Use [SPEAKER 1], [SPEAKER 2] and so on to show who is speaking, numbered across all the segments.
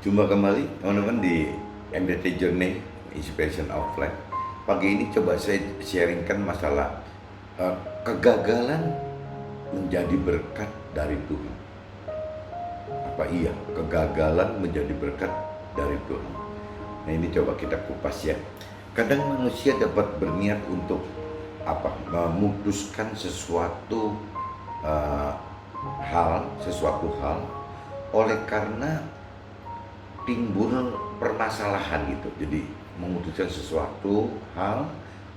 [SPEAKER 1] Jumpa kembali teman-teman di MDT Journey Inspiration of Life. Pagi ini coba saya sharingkan masalah kegagalan menjadi berkat dari Tuhan. Apa iya kegagalan menjadi berkat dari Tuhan? Nah, ini coba kita kupas ya. Kadang manusia dapat berniat untuk memutuskan uh, sesuatu hal oleh karena timbul permasalahan gitu. Jadi memutuskan sesuatu hal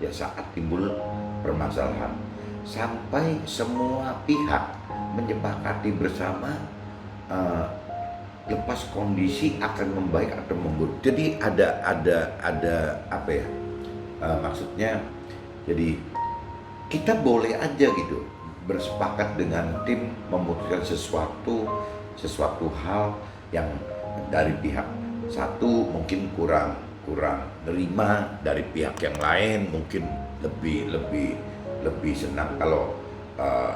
[SPEAKER 1] ya saat timbul permasalahan sampai semua pihak menyepakati bersama uh, lepas kondisi akan membaik atau memburuk. Jadi ada apa ya? Maksudnya jadi kita boleh aja gitu bersepakat dengan tim memutuskan sesuatu hal yang dari pihak satu mungkin kurang kurang nerima, dari pihak yang lain mungkin lebih lebih lebih senang kalau uh,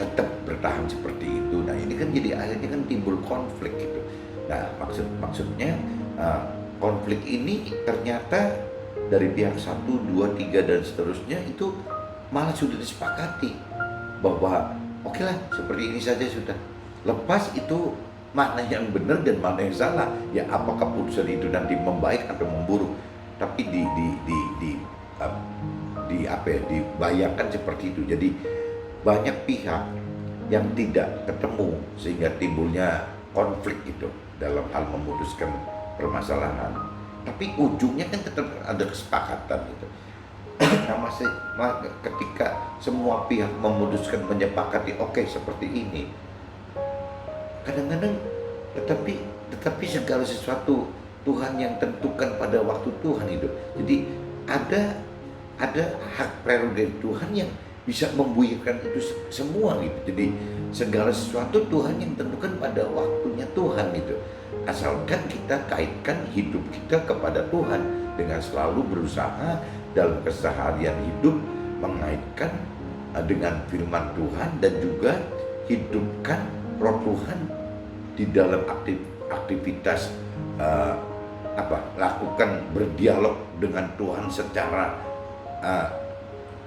[SPEAKER 1] tetap bertahan seperti itu. Nah ini kan jadi akhirnya kan timbul konflik gitu. Nah maksudnya konflik ini ternyata dari pihak satu, dua, tiga dan seterusnya itu malah sudah disepakati bahwa oke lah seperti ini saja sudah. Lepas itu mana yang benar dan mana yang salah, ya apakah keputusan itu nanti membaik atau memburuk, tapi uh, dibayangkan seperti itu. Jadi banyak pihak yang tidak ketemu sehingga timbulnya konflik gitu dalam hal memutuskan permasalahan, tapi ujungnya kan tetap ada kesepakatan gitu. Nah, ketika semua pihak memutuskan menyepakati oke seperti ini, kadang-kadang tetapi segala sesuatu Tuhan yang tentukan pada waktu Tuhan itu. Jadi ada hak prerogatif Tuhan yang bisa membuyarkan itu semua gitu. Jadi segala sesuatu Tuhan yang tentukan pada waktunya Tuhan gitu. Asalkan kita kaitkan hidup kita kepada Tuhan dengan selalu berusaha dalam keseharian hidup mengaitkan dengan firman Tuhan dan juga hidupkan roh Tuhan di dalam aktivitas lakukan berdialog dengan Tuhan secara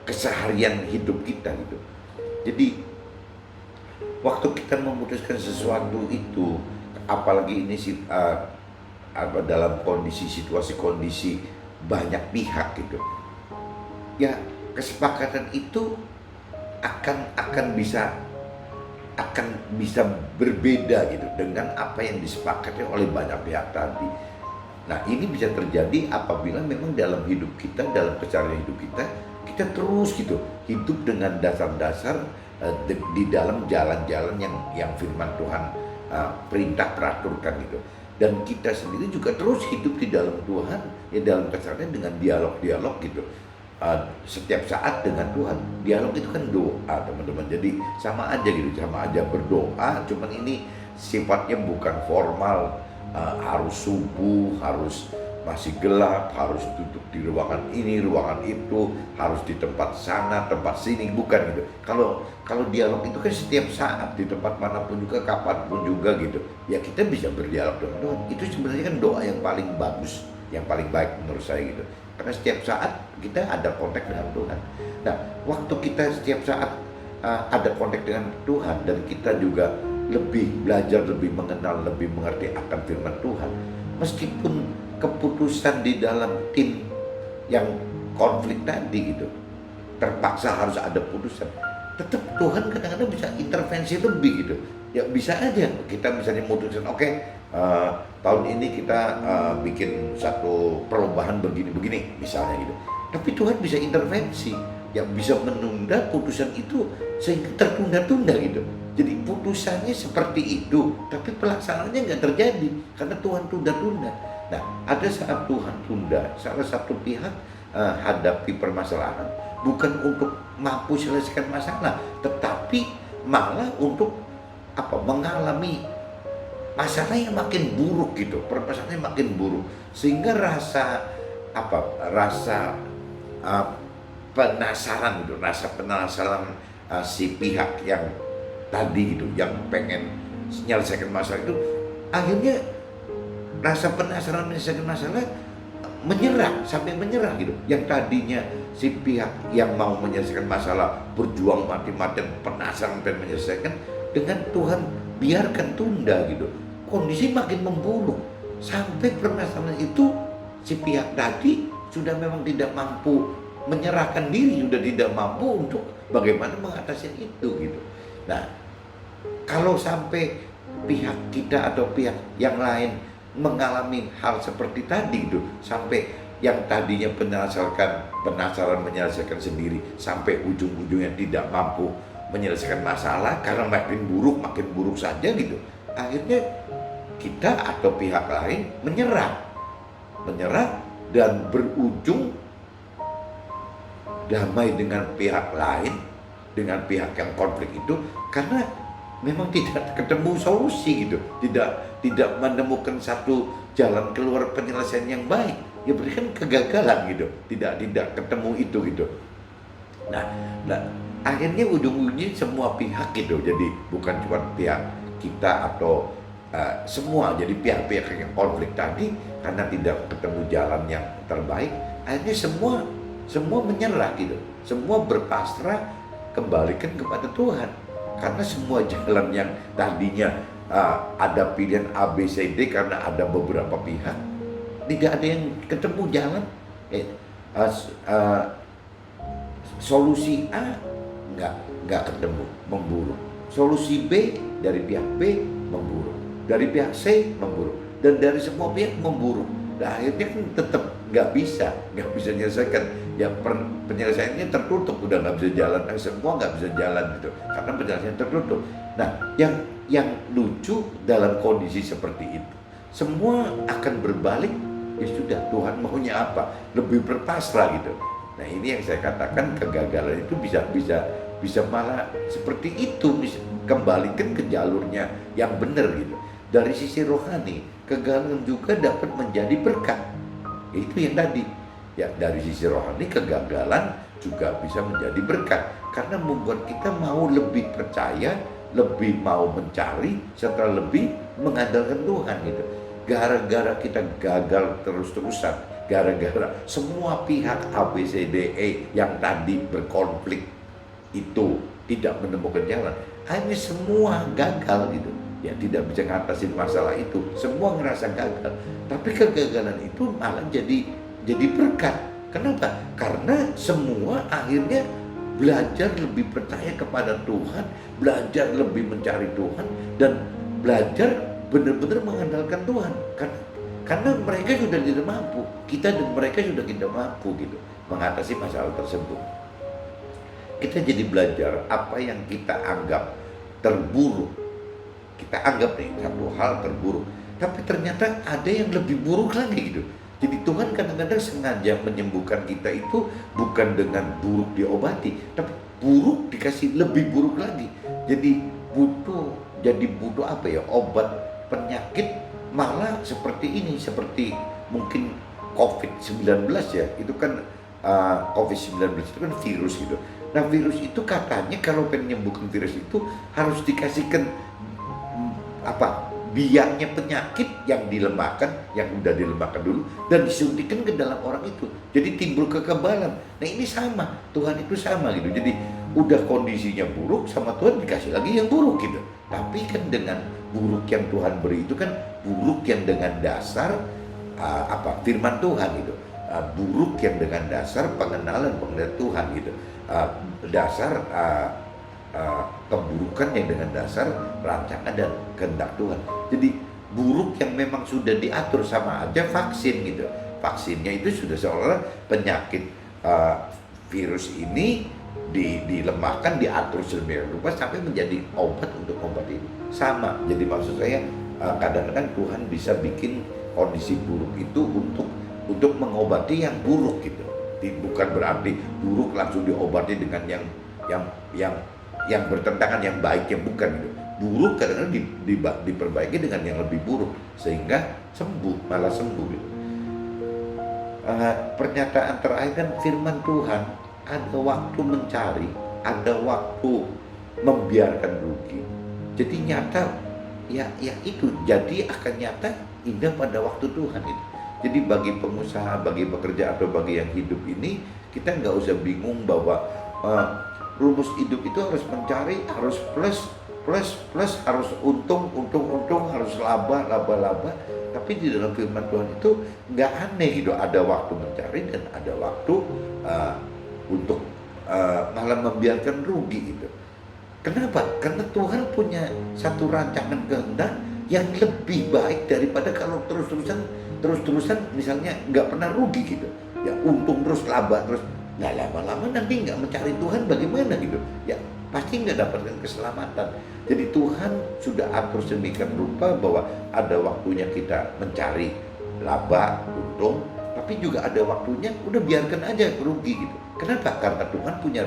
[SPEAKER 1] keseharian hidup kita gitu. Jadi waktu kita memutuskan sesuatu itu, apalagi ini dalam situasi kondisi banyak pihak gitu, ya kesepakatan itu akan bisa berbeda gitu dengan apa yang disepakati oleh banyak pihak tadi. Nah ini bisa terjadi apabila memang dalam hidup kita, dalam keseharian hidup kita terus gitu hidup dengan dasar-dasar di dalam jalan-jalan yang firman Tuhan perintah teraturkan gitu. Dan kita sendiri juga terus hidup di dalam Tuhan, ya dalam keseharian dengan dialog-dialog gitu. Setiap saat dengan Tuhan. Dialog itu kan doa teman-teman. Jadi sama aja gitu, sama aja berdoa. Cuman ini sifatnya bukan formal, harus subuh, harus masih gelap, harus duduk di ruangan ini, ruangan itu, harus di tempat sana, tempat sini, bukan gitu. Kalau dialog itu kan setiap saat di tempat manapun juga, kapanpun juga gitu. Ya kita bisa berdialog dengan Tuhan. Itu sebenarnya kan doa yang paling bagus, yang paling baik menurut saya gitu. Karena setiap saat kita ada kontak dengan Tuhan. Nah, waktu kita setiap saat ada kontak dengan Tuhan dan kita juga lebih belajar, lebih mengenal, lebih mengerti akan firman Tuhan. Meskipun keputusan di dalam tim yang konflik tadi gitu, terpaksa harus ada putusan, tetap Tuhan kadang-kadang bisa intervensi lebih gitu. Ya bisa aja kita misalnya memutuskan tahun ini kita bikin satu perubahan begini-begini misalnya gitu. Tapi Tuhan bisa intervensi, yang bisa menunda putusan itu sehingga tertunda-tunda gitu. Jadi putusannya seperti itu, tapi pelaksanaannya nggak terjadi karena Tuhan tunda-tunda. Nah, ada saat Tuhan tunda, salah satu pihak hadapi permasalahan bukan untuk mampu selesaikan masalah, tetapi malah untuk mengalami masalah yang makin buruk gitu, permasalahannya makin buruk, sehingga rasa penasaran gitu, rasa penasaran si pihak yang tadi gitu, yang pengen menyelesaikan masalah itu, akhirnya rasa penasaran menyelesaikan masalah menyerah, sampai menyerah gitu. Yang tadinya si pihak yang mau menyelesaikan masalah berjuang mati-matian penasaran dan menyelesaikan, dengan Tuhan biarkan tunda gitu, kondisi makin memburuk sampai permasalahan itu si pihak tadi sudah memang tidak mampu menyerahkan diri, sudah tidak mampu untuk bagaimana mengatasi itu gitu. Nah, kalau sampai pihak kita atau pihak yang lain mengalami hal seperti tadi gitu, sampai yang tadinya penasaran menyelesaikan sendiri sampai ujung-ujungnya tidak mampu menyelesaikan masalah karena makin buruk saja gitu, akhirnya kita atau pihak lain menyerah dan berujung damai dengan pihak lain, dengan pihak yang konflik itu, karena memang tidak ketemu solusi gitu, tidak menemukan satu jalan keluar penyelesaian yang baik, ya berarti kan kegagalan gitu, tidak ketemu itu gitu. Nah akhirnya ujung-ujungnya semua pihak gitu, jadi bukan cuma pihak kita atau semua, jadi pihak-pihak yang konflik tadi karena tidak ketemu jalan yang terbaik, akhirnya semua menyerah gitu, semua berpasrah kembalikan kepada Tuhan. Karena semua jalan yang tadinya ada pilihan A, B, C, D, karena ada beberapa pihak, tidak ada yang ketemu jalan. Solusi A nggak ketemu, memburuk. Solusi B dari pihak B memburuk, dari pihak C memburuk, dan dari semua pihak memburuk. Nah akhirnya kan tetap nggak bisa menyelesaikan, ya penyelesaiannya tertutup, udah nggak bisa jalan, semua nggak bisa jalan gitu karena penyelesaian tertutup. Nah yang lucu dalam kondisi seperti itu, semua akan berbalik, ya sudah Tuhan maunya apa, lebih berpasrah gitu. Nah ini yang saya katakan, kegagalan itu bisa malah seperti itu, bisa kembalikan ke jalurnya yang benar gitu. Dari sisi rohani, kegagalan juga dapat menjadi berkat. Itu yang tadi, ya dari sisi rohani kegagalan juga bisa menjadi berkat, karena membuat kita mau lebih percaya, lebih mau mencari, serta lebih mengandalkan Tuhan gitu. Gara-gara kita gagal terus-terusan, gara-gara semua pihak A, B, C, D, E yang tadi berkonflik itu tidak menemukan jalan, akhirnya semua gagal gitu, ya tidak bisa ngatasin masalah itu, semua ngerasa gagal. Tapi kegagalan itu malah jadi berkat. Kenapa? Karena semua akhirnya belajar lebih percaya kepada Tuhan, belajar lebih mencari Tuhan, dan belajar benar-benar mengandalkan Tuhan. Karena mereka sudah tidak mampu, kita dan mereka sudah tidak mampu gitu mengatasi masalah tersebut. Kita jadi belajar apa yang kita anggap terburuk, kita anggap nih satu hal terburuk, tapi ternyata ada yang lebih buruk lagi gitu. Jadi Tuhan kadang-kadang sengaja menyembuhkan kita itu bukan dengan buruk diobati, tapi buruk dikasih lebih buruk lagi. Jadi butuh apa ya, obat penyakit malah seperti ini, seperti mungkin COVID-19 ya, itu kan COVID-19 itu kan virus gitu. Nah virus itu katanya kalau pengen menyembuhkan virus itu harus dikasihkan biaknya penyakit yang dilemahkan, yang udah dilemahkan dulu, dan disuntikan ke dalam orang itu, jadi timbul kekebalan. Nah ini sama, Tuhan itu sama gitu. Jadi udah kondisinya buruk, sama Tuhan dikasih lagi yang buruk gitu. Tapi kan dengan buruk yang Tuhan beri itu kan buruk yang dengan dasar firman Tuhan gitu, buruk yang dengan dasar pengenalan Tuhan gitu, dasar keburukan yang dengan dasar rancangan dan kehendak Tuhan. Jadi buruk yang memang sudah diatur, sama aja vaksin gitu. Vaksinnya itu sudah seolah penyakit virus ini dilemahkan, diatur sedemikian rupa sampai menjadi obat untuk obat ini. Sama. Jadi maksud saya kadang-kadang Tuhan bisa bikin kondisi buruk itu untuk mengobati yang buruk gitu. Bukan berarti buruk langsung diobati dengan yang bertentangan yang baik, yang bukan gitu. Buruk kadang-kadang diperbaiki dengan yang lebih buruk sehingga malah sembuh gitu. Pernyataan terakhir kan firman Tuhan, ada waktu mencari, ada waktu membiarkan rugi. Jadi nyata ya itu, jadi akan nyata indah pada waktu Tuhan itu. Jadi bagi pengusaha, bagi pekerja atau bagi yang hidup ini, kita nggak usah bingung bahwa rumus hidup itu harus mencari, harus plus, plus, plus, harus untung, untung, untung, harus laba, laba, laba. Tapi di dalam firman Tuhan itu nggak aneh gitu. Ada waktu mencari dan ada waktu untuk malah membiarkan rugi gitu. Kenapa? Karena Tuhan punya satu rancangan kehendak yang lebih baik daripada kalau terus-terusan misalnya nggak pernah rugi gitu. Ya untung terus, laba terus, nggak lama-lama nanti nggak mencari Tuhan bagaimana gitu. Ya pasti nggak dapatkan keselamatan. Jadi Tuhan sudah atur sedemikian rupa bahwa ada waktunya kita mencari laba, untung, tapi juga ada waktunya udah biarkan aja rugi gitu. Kenapa? Karena Tuhan punya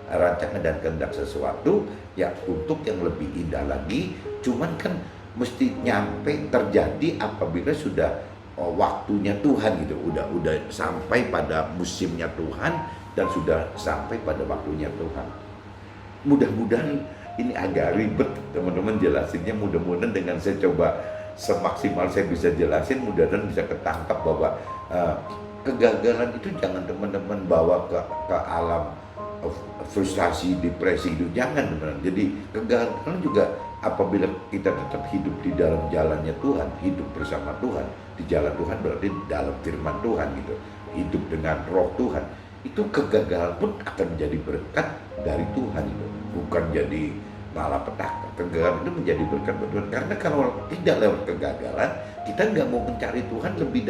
[SPEAKER 1] rancangan dan kehendak sesuatu ya untuk yang lebih indah lagi. Cuman kan mesti nyampe terjadi apabila sudah waktunya Tuhan gitu, udah sampai pada musimnya Tuhan dan sudah sampai pada waktunya Tuhan. Mudah-mudahan ini agak ribet teman-teman jelasinnya, mudah-mudahan dengan saya coba semaksimal saya bisa jelasin, mudah-mudahan bisa ketangkap bahwa kegagalan itu jangan teman-teman bawa ke alam frustasi, depresi itu jangan teman-teman. Jadi kegagalan juga apabila kita tetap hidup di dalam jalannya Tuhan, hidup bersama Tuhan, di jalan Tuhan berarti dalam firman Tuhan gitu, hidup dengan roh Tuhan, itu kegagalan pun akan menjadi berkat dari Tuhan itu, bukan jadi malapetaka. Kegagalan itu menjadi berkat buat Tuhan, karena kalau tidak lewat kegagalan kita nggak mau mencari Tuhan lebih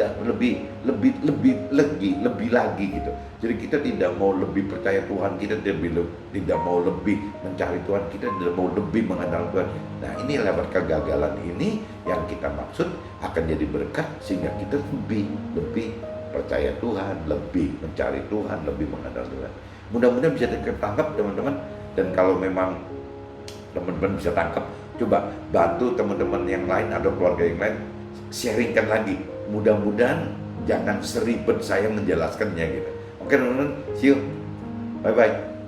[SPEAKER 1] lagi gitu. Jadi kita tidak mau lebih percaya Tuhan, kita tidak mau lebih mencari Tuhan, kita tidak mau lebih mengenal Tuhan. Nah ini lewat kegagalan ini yang kita maksud akan jadi berkat sehingga kita lebih percaya Tuhan, lebih mencari Tuhan, lebih mengenal Tuhan. Mudah-mudahan bisa tertangkap teman-teman, dan kalau memang teman-teman bisa tangkap, coba bantu teman-teman yang lain atau keluarga yang lain, sharingkan lagi. Mudah-mudahan jangan seribet saya menjelaskannya gitu. Oke teman-teman, see you, bye-bye.